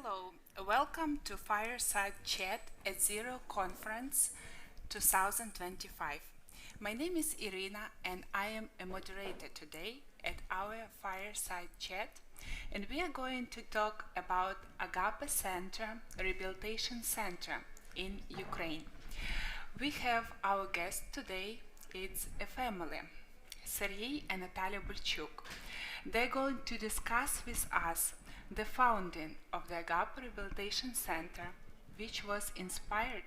Hello, welcome to Fireside Chat at Zero Conference 2025. My name is Irina and I am a moderator today at our Fireside Chat, and we are going to talk about Agape Rehabilitation Center in Ukraine. We have our guest today, it's a family, Serhii and Nataliia Bolchuk. They're going to discuss with us the founding of the Agape Rehabilitation Center, which was inspired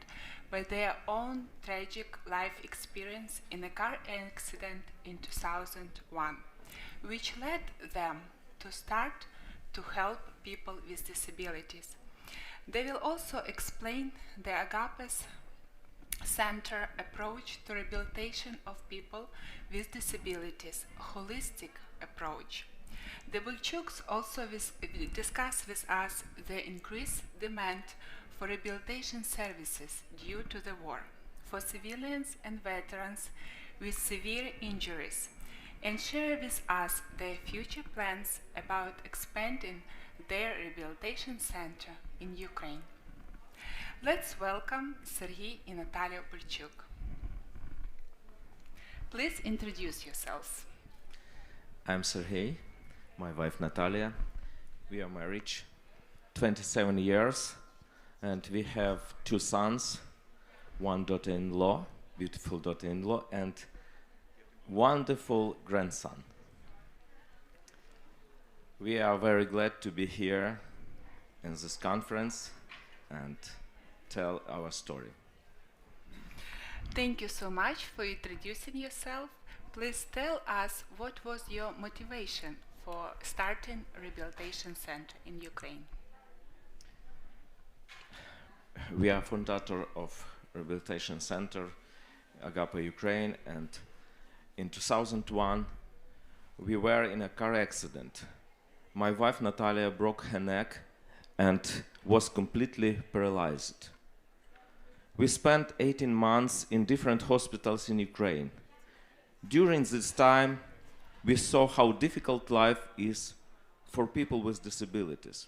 by their own tragic life experience in a car accident in 2001, which led them to start to help people with disabilities. They will also explain the Agape's Center approach to rehabilitation of people with disabilities, a holistic approach. The Bolchuks also discuss with us the increased demand for rehabilitation services due to the war for civilians and veterans with severe injuries, and share with us their future plans about expanding their rehabilitation center in Ukraine. Let's welcome Serhii and Nataliia Bolchuk. Please introduce yourselves. I'm Serhii, my wife Nataliia. We are married 27 years and we have two sons, one daughter-in-law, beautiful daughter-in-law, and wonderful grandson. We are very glad to be here in this conference and tell our story. Thank you so much for introducing yourself. Please tell us what was your motivation for starting a rehabilitation center in Ukraine. We are founder of Rehabilitation Center Agape Ukraine, and in 2001 we were in a car accident. My wife Nataliia broke her neck and was completely paralyzed. We spent 18 months in different hospitals in Ukraine. During this time, we saw how difficult life is for people with disabilities.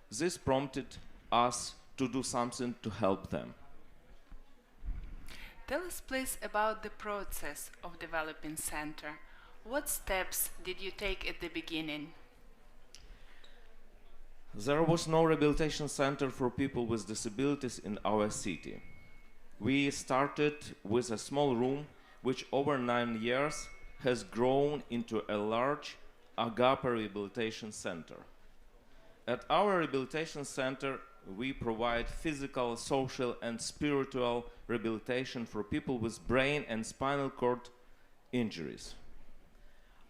This prompted us to do something to help them. Tell us please about the process of developing center. What steps did you take at the beginning? There was no rehabilitation center for people with disabilities in our city. We started with a small room which over 9 years has grown into a large Agape Rehabilitation Center. At our rehabilitation center, we provide physical, social, and spiritual rehabilitation for people with brain and spinal cord injuries.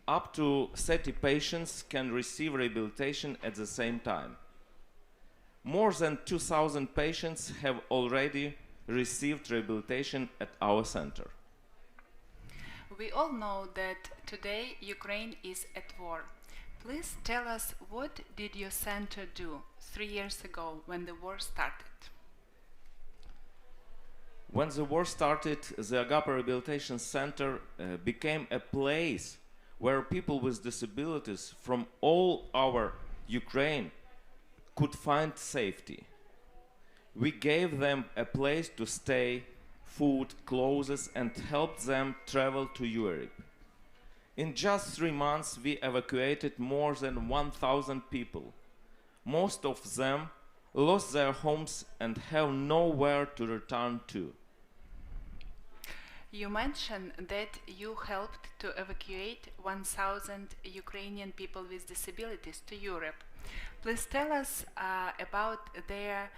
Up to 30 patients can receive rehabilitation at the same time. More than 2,000 patients have already received rehabilitation at our center. We all know that today Ukraine is at war. Please tell us, what did your center do 3 years ago when the war started? When the war started, the Agape Rehabilitation Center became a place where people with disabilities from all over Ukraine could find safety. We gave them a place to stay, food, clothes, and helped them travel to Europe. In just 3 months, we evacuated more than 1,000 people. Most of them lost their homes and have nowhere to return to. You mentioned that you helped to evacuate 1,000 Ukrainian people with disabilities to Europe. Please tell us about their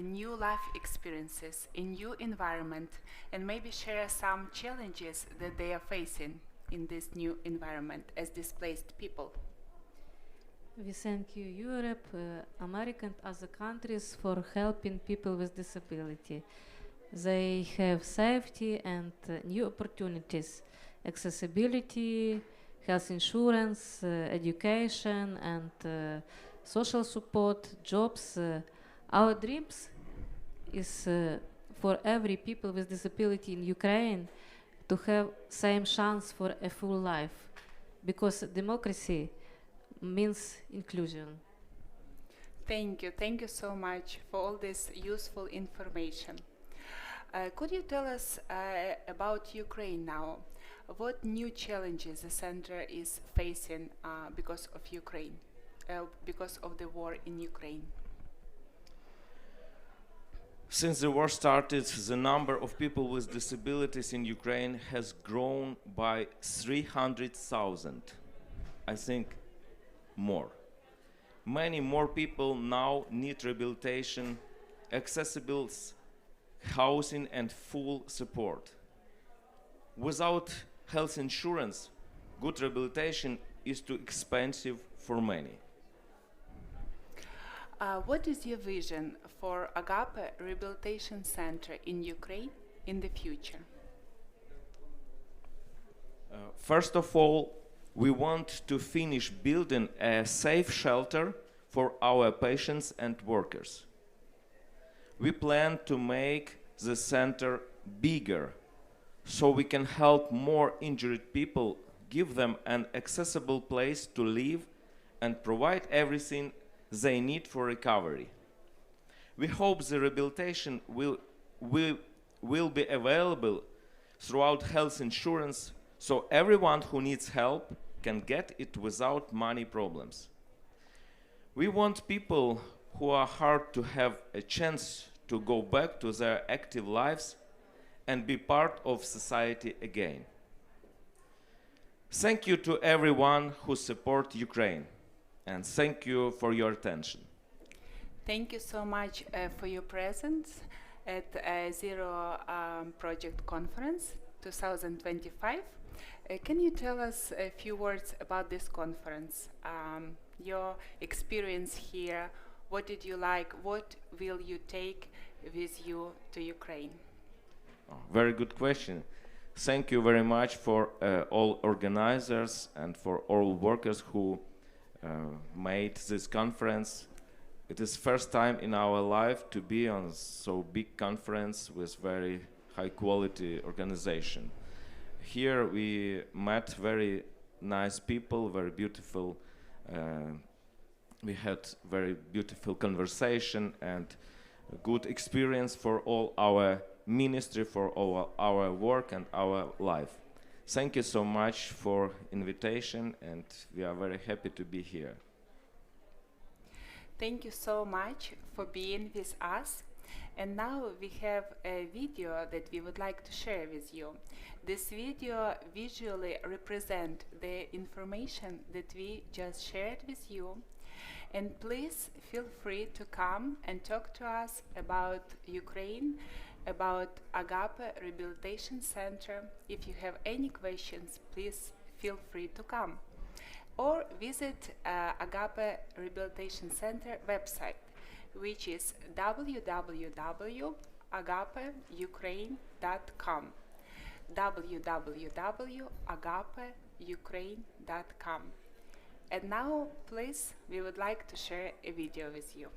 new life experiences in new environment, and maybe share some challenges that they are facing in this new environment as displaced people. We thank you, Europe, America, and other countries for helping people with disability. They have safety and new opportunities, accessibility, health insurance, education, and social support, jobs. Our dreams is for every people with disability in Ukraine to have same chance for a full life, because democracy means inclusion. Thank you so much for all this useful information. Could you tell us about Ukraine now? What new challenges the center is facing because of Ukraine, because of the war in Ukraine? Since the war started, the number of people with disabilities in Ukraine has grown by 300,000. I think more. Many more people now need rehabilitation, accessible housing, and full support. Without health insurance, good rehabilitation is too expensive for many. What is your vision for Agape Rehabilitation Center in Ukraine in the future? First of all, we want to finish building a safe shelter for our patients and workers. We plan to make the center bigger so we can help more injured people, give them an accessible place to live, and provide everything they need for recovery. We hope the rehabilitation will be available throughout health insurance, so everyone who needs help can get it without money problems. We want people who are hurt to have a chance to go back to their active lives and be part of society again. Thank you to everyone who supports Ukraine, and thank you for your attention. Thank you so much for your presence at Zero Project Conference 2025. Can you tell us a few words about this conference? Your experience here, what did you like? What will you take with you to Ukraine? Very good question. Thank you very much for all organizers and for all workers who made this conference. It is first time in our life to be on so big conference with very high quality organization. Here we met very nice people, very beautiful. We had very beautiful conversation and a good experience for all our ministry, for all our work and our life. Thank you so much for invitation, and we are very happy to be here. Thank you so much for being with us. And now we have a video that we would like to share with you. This video visually represents the information that we just shared with you. And please feel free to come and talk to us about Ukraine, about Agape Rehabilitation Center. If you have any questions, please feel free to come. Or visit Agape Rehabilitation Center website, which is www.agapeukraine.com. www.agapeukraine.com. And now, please, we would like to share a video with you.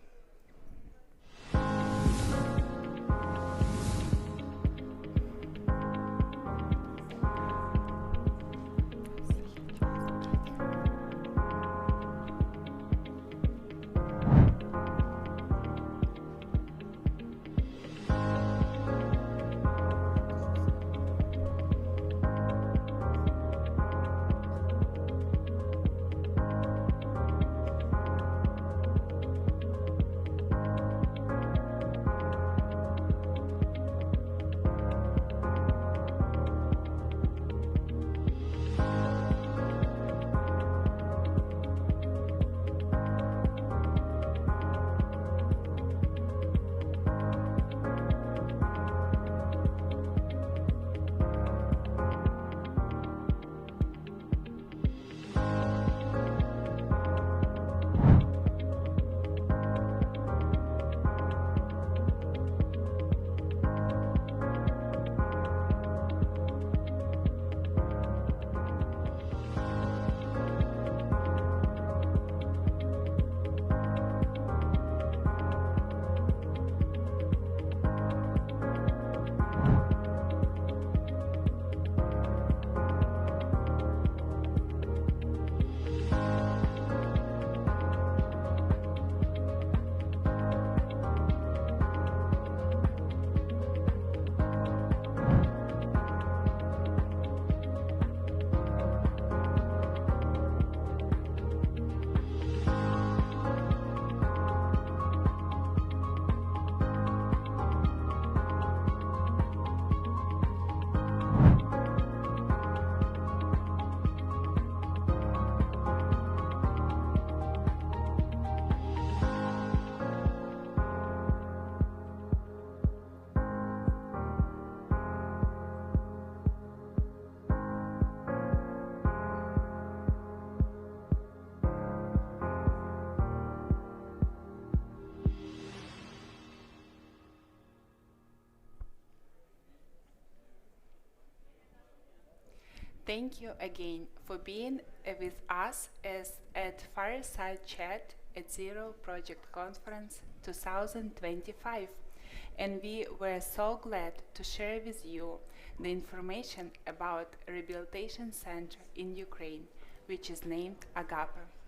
Thank you again for being with us at Fireside Chat at Zero Project Conference 2025. And we were so glad to share with you the information about a rehabilitation center in Ukraine, which is named Agape.